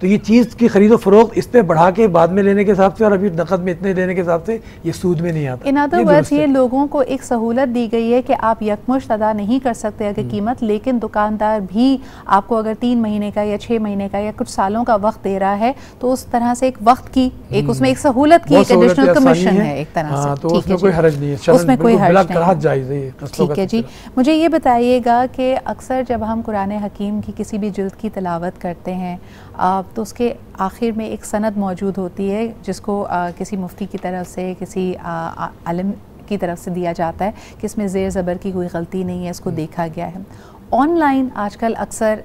تو یہ چیز کی خرید و فروخت اس پہ بڑھا کے بعد میں لینے کے حساب سے اور ابھی نقد میں اتنے لینے کے حساب سے یہ سود میں نہیں آتا. ان ادر ورڈز یہ لوگوں کو ایک سہولت دی گئی ہے کہ آپ یکمشت ادا نہیں کر سکتے اگر قیمت، لیکن دکاندار بھی آپ کو اگر 3 مہینے کا یا 6 مہینے کا یا کچھ سالوں کا وقت دے رہا ہے تو اس طرح سے ایک وقت کی ایک اس میں ایک سہولت کی ایک ایڈیشنل کمیشن ہے ایک طرح سے. تو اس میں کوئی حرج نہیں ہے، اس میں کوئی حرج نہیں ہے. ٹھیک ہے جی. مجھے یہ بتائیے گا کہ اکثر جب ہم قرآن حکیم کی کسی بھی جلد کی تلاوت کرتے ہیں تو اس کے آخر میں ایک سند موجود ہوتی ہے جس کو کسی مفتی کی طرف سے کسی عالم کی طرف سے دیا جاتا ہے کہ اس میں زیر زبر کی کوئی غلطی نہیں ہے، اس کو دیکھا گیا ہے. آن لائن آج کل اکثر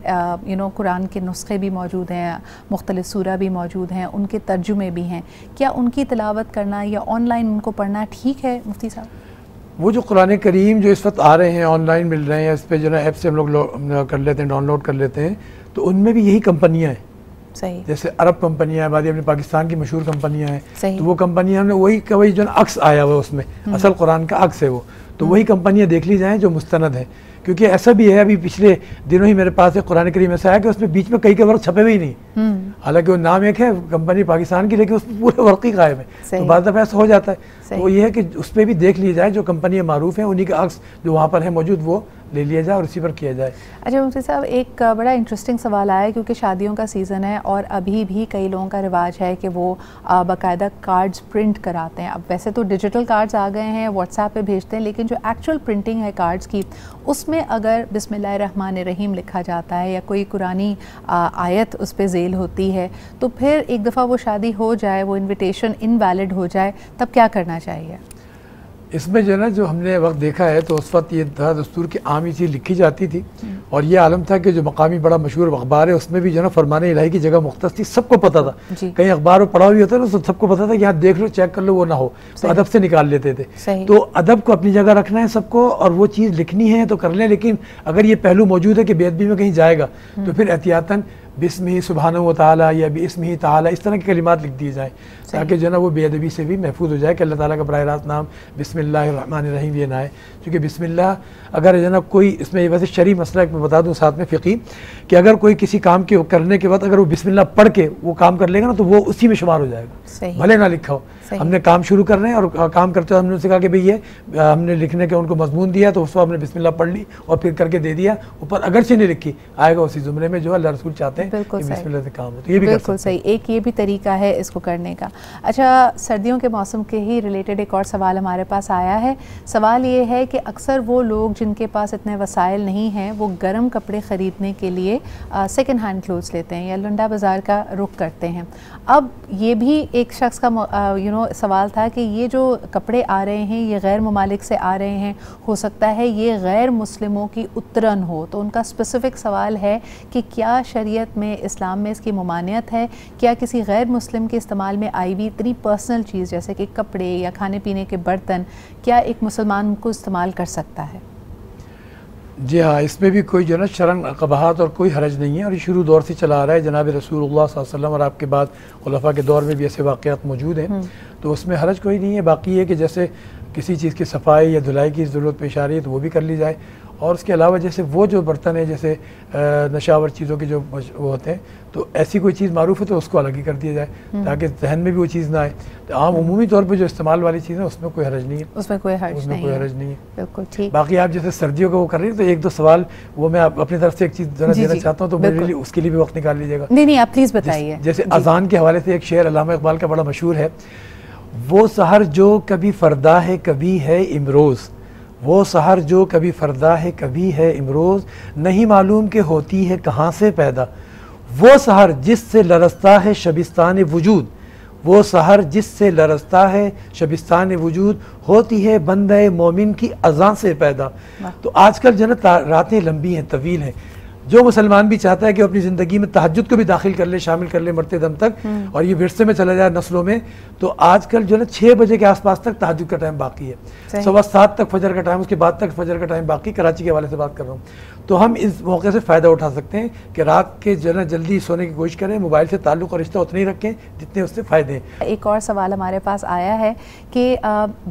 قرآن کے نسخے بھی موجود ہیں، مختلف سورہ بھی موجود ہیں، ان کے ترجمے بھی ہیں. کیا ان کی تلاوت کرنا یا آن لائن ان کو پڑھنا ٹھیک ہے مفتی صاحب؟ وہ جو قرآن کریم جو اس وقت آ رہے ہیں آن لائن مل رہے ہیں، اس پہ جو ہے ایپ سے ہم لوگ کر لیتے ہیں، ڈاؤن لوڈ کر لیتے ہیں، تو ان میں بھی یہی کمپنیاں ہیں. صحیح. جیسے عرب کمپنیاں ہیں، بعد اپنے پاکستان کی مشہور کمپنیاں ہیں. صحیح. تو وہ کمپنیاں نے وہی جو عکس آیا ہوا اس میں اصل قرآن کا عکس ہے وہ، تو وہی کمپنیاں دیکھ لی جائیں جو مستند ہیں. کیونکہ ایسا بھی ہے، ابھی پچھلے دنوں ہی میرے پاس ایک قرآن کریم ایسا آیا کہ اس میں بیچ میں کئی کے ورق چھپے ہوئے ہی نہیں، حالانکہ وہ نام ایک ہے کمپنی پاکستان کی، لیکن اس میں پورے ورق ہی غائب ہے. تو بعض دفعہ ایسا ہو جاتا ہے. تو یہ ہے کہ اس پہ بھی دیکھ لی جائے جو کمپنیاں معروف ہیں، انہی کا عکس جو وہاں پر ہے موجود وہ لے لیا جائے اور اسی پر کیا جائے. اچھا مفتی صاحب، ایک بڑا انٹرسٹنگ سوال آیا ہے کیونکہ شادیوں کا سیزن ہے اور ابھی بھی کئی لوگوں کا رواج ہے کہ وہ باقاعدہ کارڈز پرنٹ کراتے ہیں. اب ویسے تو ڈیجیٹل کارڈز آ گئے ہیں، واٹس ایپ پہ بھیجتے ہیں، لیکن جو ایکچوئل پرنٹنگ ہے کارڈز کی، اس میں اگر بسم اللہ الرحمن الرحیم لکھا جاتا ہے یا کوئی قرآنی آیت اس پہ ذیل ہوتی ہے، تو پھر ایک دفعہ وہ شادی ہو جائے، وہ انویٹیشن انویلڈ ہو جائے، تب کیا کرنا چاہیے؟ اس میں جو ہے نا، جو ہم نے وقت دیکھا ہے تو اس وقت یہ تھا دستور کی عام ہی چیز لکھی جاتی تھی، اور یہ عالم تھا کہ جو مقامی بڑا مشہور اخبار ہے اس میں بھی جو ہے نا فرمان الہی کی جگہ مختص تھی، سب کو پتہ تھا. کہیں اخبار میں پڑھا بھی ہوتا ہے نا تو سب کو پتہ تھا کہ یہاں دیکھ لو چیک کر لو، وہ نہ ہو تو ادب سے نکال لیتے تھے. تو ادب کو اپنی جگہ رکھنا ہے سب کو، اور وہ چیز لکھنی ہے تو کر لیں، لیکن اگر یہ پہلو موجود ہے کہ بے ادبی میں کہیں جائے گا تو پھر احتیاطاً بسمہ سبحانہ و تعالیٰ یا باسمہ تعالیٰ اس طرح کے کلمات لکھ دیے جائیں تاکہ جو ہے نا وہ بے ادبی سے بھی محفوظ ہو جائے کہ اللہ تعالیٰ کا براہ راست نام بسم اللہ الرحمن الرحیم یہ نہ ہے. کیونکہ بسم اللہ اگر جو ہے نا کوئی اس میں ویسے شرعی مسئلہ میں بتا دوں ساتھ میں فقہی کہ اگر کوئی کسی کام کے کرنے کے وقت اگر وہ بسم اللہ پڑھ کے وہ کام کر لے گا نا تو وہ اسی میں شمار ہو جائے گا، بھلے نہ لکھا ہو. ہم نے کام شروع کر رہے ہیں اور کام کرتے ہوئے ہم نے ان سے کہا کہ بھئی یہ ہم نے لکھنے کے ان کو مضمون دیا تو اس وقت ہم نے بسم اللہ پڑھ لی اور پھر کر کے دے دیا، اوپر اگرچہ نہیں لکھی آئے گا اسی زمرے میں جو اللہ رسول چاہتے ہیں کہ بسم اللہ سے کام ہو. تو یہ بھی بالکل صحیح، ایک یہ بھی طریقہ ہے اس کو کرنے کا. اچھا، سردیوں کے موسم کے ہی ریلیٹڈ ایک اور سوال ہمارے پاس آیا ہے. سوال یہ ہے کہ اکثر وہ لوگ جن کے پاس اتنے وسائل نہیں ہیں وہ گرم کپڑے خریدنے کے لیے سیکنڈ ہینڈ کلوتھس لیتے ہیں یا لنڈا بازار کا رخ کرتے ہیں. اب یہ بھی ایک شخص کا سوال تھا کہ یہ جو کپڑے آ رہے ہیں یہ غیر ممالک سے آ رہے ہیں، ہو سکتا ہے یہ غیر مسلموں کی اترن ہو، تو ان کا اسپیسیفک سوال ہے کہ کیا شریعت میں اسلام میں اس کی ممانعت ہے؟ کیا کسی غیر مسلم کے استعمال میں آئی ہوئی اتنی پرسنل چیز جیسے کہ کپڑے یا کھانے پینے کے برتن کیا ایک مسلمان کو استعمال کر سکتا ہے؟ جی ہاں، اس میں بھی کوئی جو ہے نا شرعن قباحت اور کوئی حرج نہیں ہے، اور یہ شروع دور سے چلا آ رہا ہے. جناب رسول اللہ صلی اللہ علیہ وسلم اور آپ کے بعد خلفاء کے دور میں بھی ایسے واقعات موجود ہیں، تو اس میں حرج کوئی نہیں ہے. باقی یہ کہ جیسے کسی چیز کی صفائی یا دھلائی کی ضرورت پیش آ رہی ہے تو وہ بھی کر لی جائے. اور اس کے علاوہ جیسے وہ جو برتن ہیں جیسے نشاور چیزوں کے جو وہ ہوتے ہیں تو ایسی کوئی چیز معروف ہے تو اس کو الگ ہی کر دیا جائے تاکہ ذہن میں بھی وہ چیز نہ آئے. تو عام عمومی طور پہ جو استعمال والی چیزیں اس میں کوئی حرج نہیں ہے، اس میں کوئی حرج نہیں ہے. بالکل ٹھیک. باقی آپ جیسے سردیوں کا وہ کر رہی ہیں تو ایک دو سوال وہ میں اپنی طرف سے ایک چیز ذرا دینا چاہتا ہوں تو میرے لیے اس کے لیے بھی وقت نکال لیجیے گا. نہیں آپ پلیز بتائیے. جیسے اذان کے حوالے سے ایک شعر علامہ اقبال کا بڑا مشہور ہے، وہ سحر جو کبھی فردا ہے کبھی ہے امروز، وہ سحر جو کبھی فردا ہے کبھی ہے امروز، نہیں معلوم کہ ہوتی ہے کہاں سے پیدا، وہ سحر جس سے لرزتا ہے شبستان وجود، وہ سحر جس سے لرزتا ہے شبستان وجود، ہوتی ہے بندہ مومن کی اذان سے پیدا. تو آج کل جنت راتیں لمبی ہیں، طویل ہیں. جو مسلمان بھی چاہتا ہے کہ اپنی زندگی میں تہجد کو بھی داخل کر لے، شامل کر لے مرتے دم تک، اور یہ ورثے میں چلا جائے نسلوں میں، تو آج کل جو ہے نا 6 بجے کے آس پاس تک تہجد کا ٹائم باقی ہے، 7:15 تک فجر کا ٹائم، اس کے بعد تک فجر کا ٹائم باقی. کراچی کے حوالے سے بات کر رہا ہوں. تو ہم اس موقع سے فائدہ اٹھا سکتے ہیں کہ رات کے جو ہے نا جلدی سونے کی کوشش کریں، موبائل سے تعلق اور رشتہ اتنے ہی رکھیں جتنے اس سے فائدے ہیں۔ ایک اور سوال ہمارے پاس آیا ہے کہ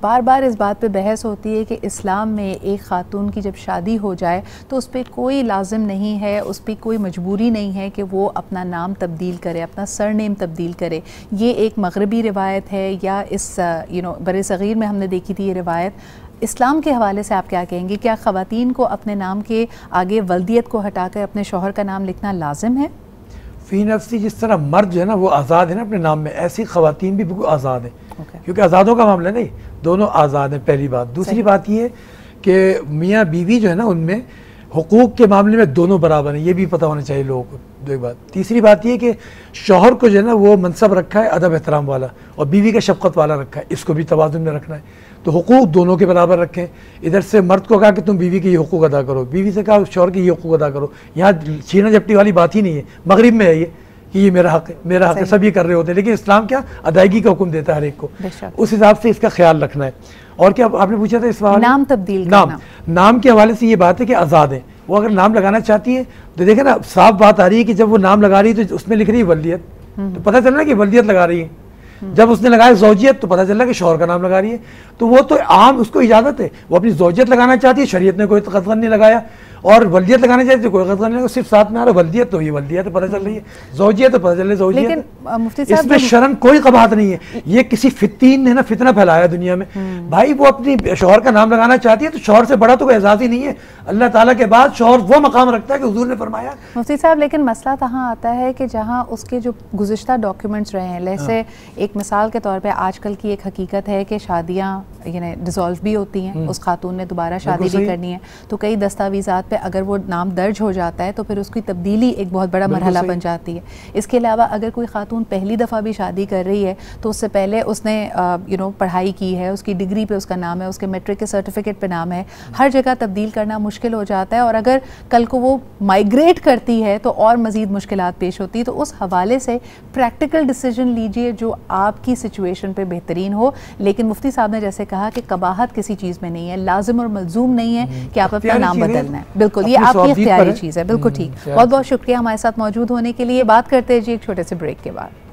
بار بار اس بات پہ بحث ہوتی ہے کہ اسلام میں ایک خاتون کی جب شادی ہو جائے تو اس پہ کوئی لازم نہیں ہے، اس پہ کوئی مجبوری نہیں ہے کہ وہ اپنا نام تبدیل کرے، اپنا سر نیم تبدیل کرے۔ یہ ایک مغربی روایت ہے یا اس بر صغیر میں ہم نے دیکھی تھی یہ روایت؟ اسلام کے حوالے سے آپ کیا کہیں گے؟ کیا خواتین کو اپنے نام کے آگے ولدیت کو ہٹا کر اپنے شوہر کا نام لکھنا لازم ہے؟ فی نفسی جس طرح مرد جو ہے نا وہ آزاد ہے نا اپنے نام میں، ایسی خواتین بھی بالکل آزاد ہیں، کیونکہ آزادوں کا معاملہ نہیں، دونوں آزاد ہیں، پہلی بات۔ دوسری بات یہ ہے کہ میاں بیوی جو ہے نا ان میں حقوق کے معاملے میں دونوں برابر ہیں، یہ بھی پتہ ہونا چاہیے لوگوں کو، ایک بات۔ تیسری بات یہ کہ شوہر کو جو ہے نا وہ منصب رکھا ہے ادب احترام والا، اور بیوی کا شفقت والا رکھا ہے، اس کو بھی توازن میں رکھنا ہے، تو حقوق دونوں کے برابر رکھیں۔ ادھر سے مرد کو کہا کہ تم بیوی کے یہ حقوق ادا کرو، بیوی سے کہا شوہر کے یہ حقوق ادا کرو، یہاں چھینا جھپٹی والی بات ہی نہیں ہے۔ مغرب میں ہے یہ کہ یہ میرا حق ہے، میرا حق ہے، سب یہ کر رہے ہوتے ہیں، لیکن اسلام کیا ادائیگی کا حکم دیتا ہے ہر ایک کو، اس حساب سے اس کا خیال رکھنا ہے۔ اور کیا آپ نے پوچھا تھا اس بار نام تبدیل کرنا؟ نام کے حوالے سے یہ بات ہے کہ آزاد ہیں، وہ اگر نام لگانا چاہتی ہے تو دیکھیں نا صاف بات آ رہی ہے کہ جب وہ نام لگا رہی ہے تو اس میں لکھ رہی ہے ولدیت، تو پتہ چل رہا ہے کہ ولدیت لگا رہی ہے۔ جب اس نے لگایا زوجیت تو پتہ چل رہا ہے کہ شوہر کا نام لگا رہی ہے، تو وہ تو عام اس کو اجازت ہے، وہ اپنی زوجیت لگانا چاہتی ہے، شریعت نے کوئی قطعاً نہیں لگایا، اور ولدیت لگانا چاہتی ہے کوئی قطعاً نہیں لگایا، صرف ساتھ میں آ رہا ولدیت تو یہ ولدیت پتہ چل رہی ہے، زوجیت تو پتہ چل رہی ہے زوجیت۔ لیکن مفتی اس صاحب میں شرم کوئی قباحت نہیں ہے، یہ کسی فتین نے نا فتنہ پھیلایا دنیا میں۔ بھائی وہ اپنی شوہر کا نام لگانا چاہتی ہے تو شوہر سے بڑا تو کوئی اعزاز ہی نہیں ہے، اللہ تعالیٰ کے بعد شوہر وہ مقام رکھتا ہے کہ حضور نے فرمایا۔ مفتی صاحب لیکن مسئلہ کہاں آتا ہے کہ جہاں اس کے جو گزشتہ ڈاکیومنٹس رہے ہیں، جیسے ایک مثال کے طور پہ آج کل کی ایک حقیقت ہے کہ شادیاں یعنی ڈیزالو بھی ہوتی ہیں، اس خاتون نے دوبارہ شادی بھی کرنی ہے، تو کئی دستاویزات پہ اگر وہ نام درج ہو جاتا ہے تو پھر اس کی تبدیلی ایک بہت بڑا مرحلہ بن جاتی ہے۔ اس کے علاوہ اگر کوئی خاتون پہلی دفعہ بھی شادی کر رہی ہے تو اس سے پہلے اس نے پڑھائی کی ہے، اس کی ڈگری پہ اس کا نام ہے، اس کے میٹرک کے سرٹیفکیٹ پہ نام ہے، ہر جگہ تبدیل کرنا مشکل ہو جاتا ہے، اور اگر کل کو وہ مائیگریٹ کرتی ہے تو اور مزید مشکلات پیش ہوتی ہے۔ تو اس حوالے سے پریکٹیکل ڈیسیجن لیجئے جو آپ کی سچویشن پہ بہترین ہو، لیکن مفتی صاحب نے جیسے کہا کہ قباحت کسی چیز میں نہیں ہے، لازم اور ملزوم نہیں ہے کہ آپ اپنا نام بدلنا ہے، بالکل یہ آپ کی اختیاری چیز ہے، بالکل ٹھیک۔ بہت بہت شکریہ ہمارے ساتھ موجود ہونے کے لیے۔ بات کرتے ہیں جی ایک چھوٹے سے بریک کے بعد۔